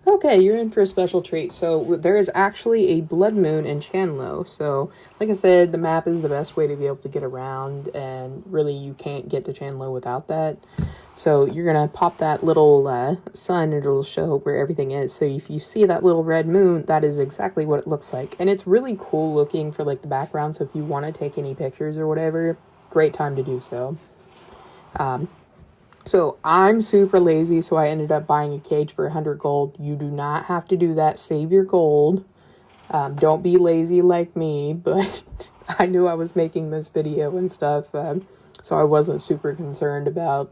Okay, you're in for a special treat. So there is actually a blood moon in Chandlo. So, like I said, the map is the best way to be able to get around, and really you can't get to Chandlo without that. So you're gonna pop that little sun, and it'll show where everything is. So if you see that little red moon, that is exactly what it looks like, and it's really cool looking for like the background. So if you want to take any pictures or whatever, great time to do so. So I'm super lazy, so I ended up buying a cage for 100 gold. You do not have to do that. Save your gold. Don't be lazy like me, but I knew I was making this video and stuff, so I wasn't super concerned about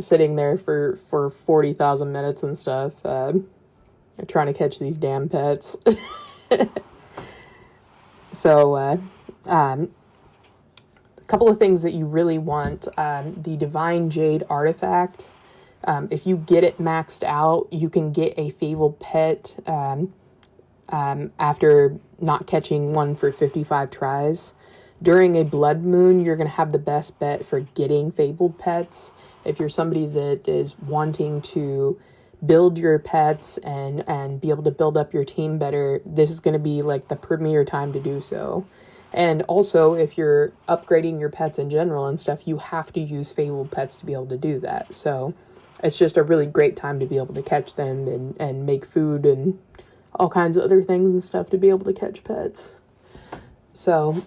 sitting there for 40,000 minutes and stuff, trying to catch these damn pets. So, couple of things that you really want. The Divine Jade artifact. If you get it maxed out, you can get a fabled pet after not catching one for 55 tries. During a blood moon, you're going to have the best bet for getting fabled pets. If you're somebody that is wanting to build your pets and be able to build up your team better, this is going to be like the premier time to do so. And also, if you're upgrading your pets in general and stuff, you have to use fabled pets to be able to do that. So it's just a really great time to be able to catch them and make food and all kinds of other things and stuff to be able to catch pets. So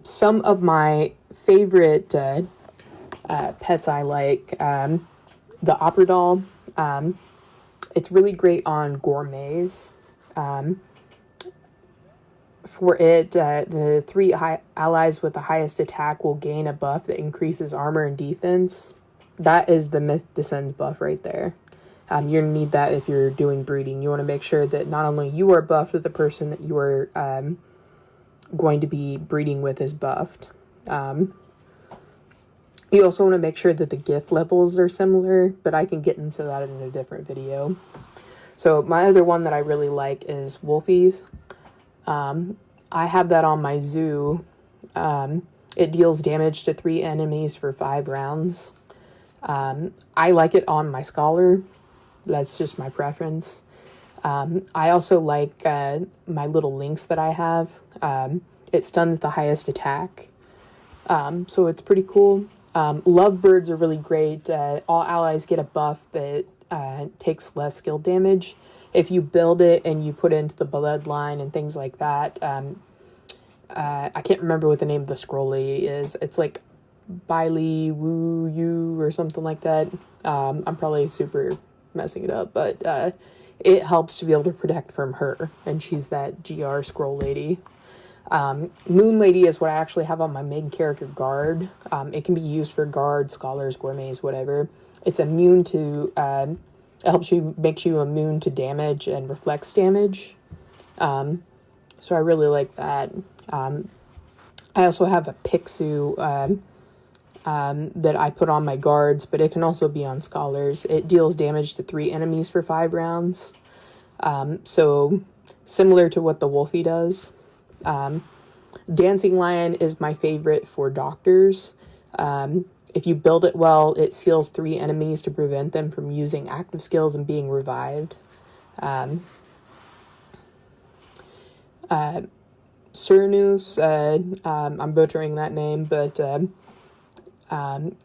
some of my favorite pets I like, the Opera Doll. It's really great on gourmets. For it, the three allies with the highest attack will gain a buff that increases armor and defense. That is the Myth Descends buff right there. You're going to need that if you're doing breeding. You want to make sure that not only you are buffed, but the person that you are going to be breeding with is buffed. You also want to make sure that the gift levels are similar, but I can get into that in a different video. So my other one that I really like is Wolfies. I have that on my zoo. It deals damage to 3 enemies for 5 rounds. I like it on my Scholar. That's just my preference. I also like my little Lynx that I have. It stuns the highest attack. So it's pretty cool. Lovebirds are really great. All allies get a buff that takes less skill damage. If you build it and you put it into the bloodline and things like that, I can't remember what the name of the scroll lady is. It's like Bailey Wu Yu or something like that. I'm probably super messing it up, but it helps to be able to protect from her, and she's that GR scroll lady. Moon Lady is what I actually have on my main character Guard. It can be used for guards, scholars, gourmets, whatever. It's immune to, it helps you, makes you immune to damage and reflex damage. So I really like that. I also have a Pixu, that I put on my guards, but it can also be on scholars. It deals damage to 3 enemies for 5 rounds. So similar to what the Wolfie does. Dancing Lion is my favorite for doctors. If you build it well, it seals 3 enemies to prevent them from using active skills and being revived. Cernus, I'm butchering that name, but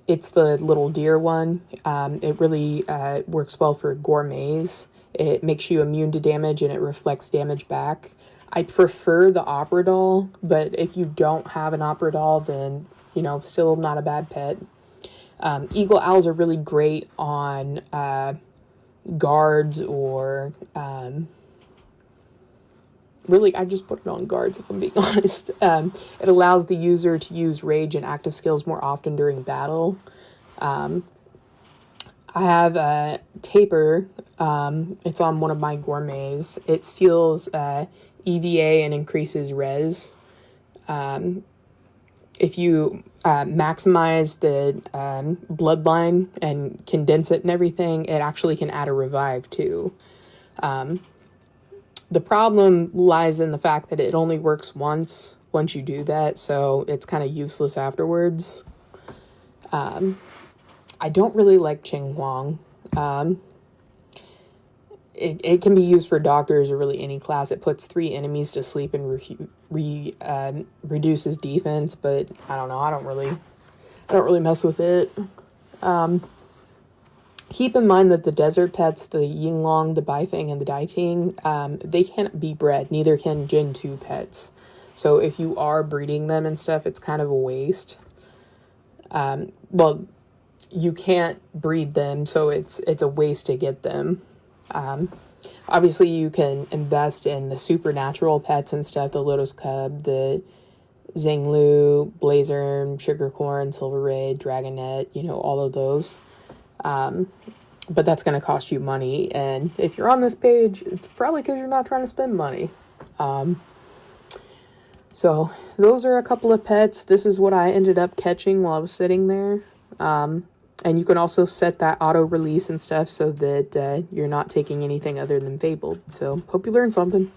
it's the little deer one. It really works well for gourmets. It makes you immune to damage and it reflects damage back. I prefer the Opera Doll, but if you don't have an Opera Doll, then, you know, still not a bad pet. Eagle Owls are really great on guards or... really, I just put it on guards, if I'm being honest. It allows the user to use rage and active skills more often during battle. I have a Taper. It's on one of my gourmets. It steals EVA and increases res. If you maximize the bloodline and condense it and everything, it actually can add a revive too. The problem lies in the fact that it only works once you do that, so it's kind of useless afterwards. I don't really like Qing Huang. it can be used for doctors or really any class. It puts 3 enemies to sleep and reduces defense, but I don't know. I don't really mess with it. Keep in mind that the desert pets, the Yinglong, the Bifang, and the Daiting, they can't be bred. Neither can Gen 2 pets. So if you are breeding them and stuff, it's kind of a waste. Well, you can't breed them, so it's a waste to get them. Obviously, you can invest in the supernatural pets and stuff, the Lotus Cub, the Zhenglu, Blazerm, Sugarcorn, Silver Ray, Dragonet, all of those. But that's going to cost you money, and if you're on this page, it's probably because you're not trying to spend money. So those are a couple of pets. This is what I ended up catching while I was sitting there. And you can also set that auto release and stuff so that you're not taking anything other than Fabled. So hope you learned something.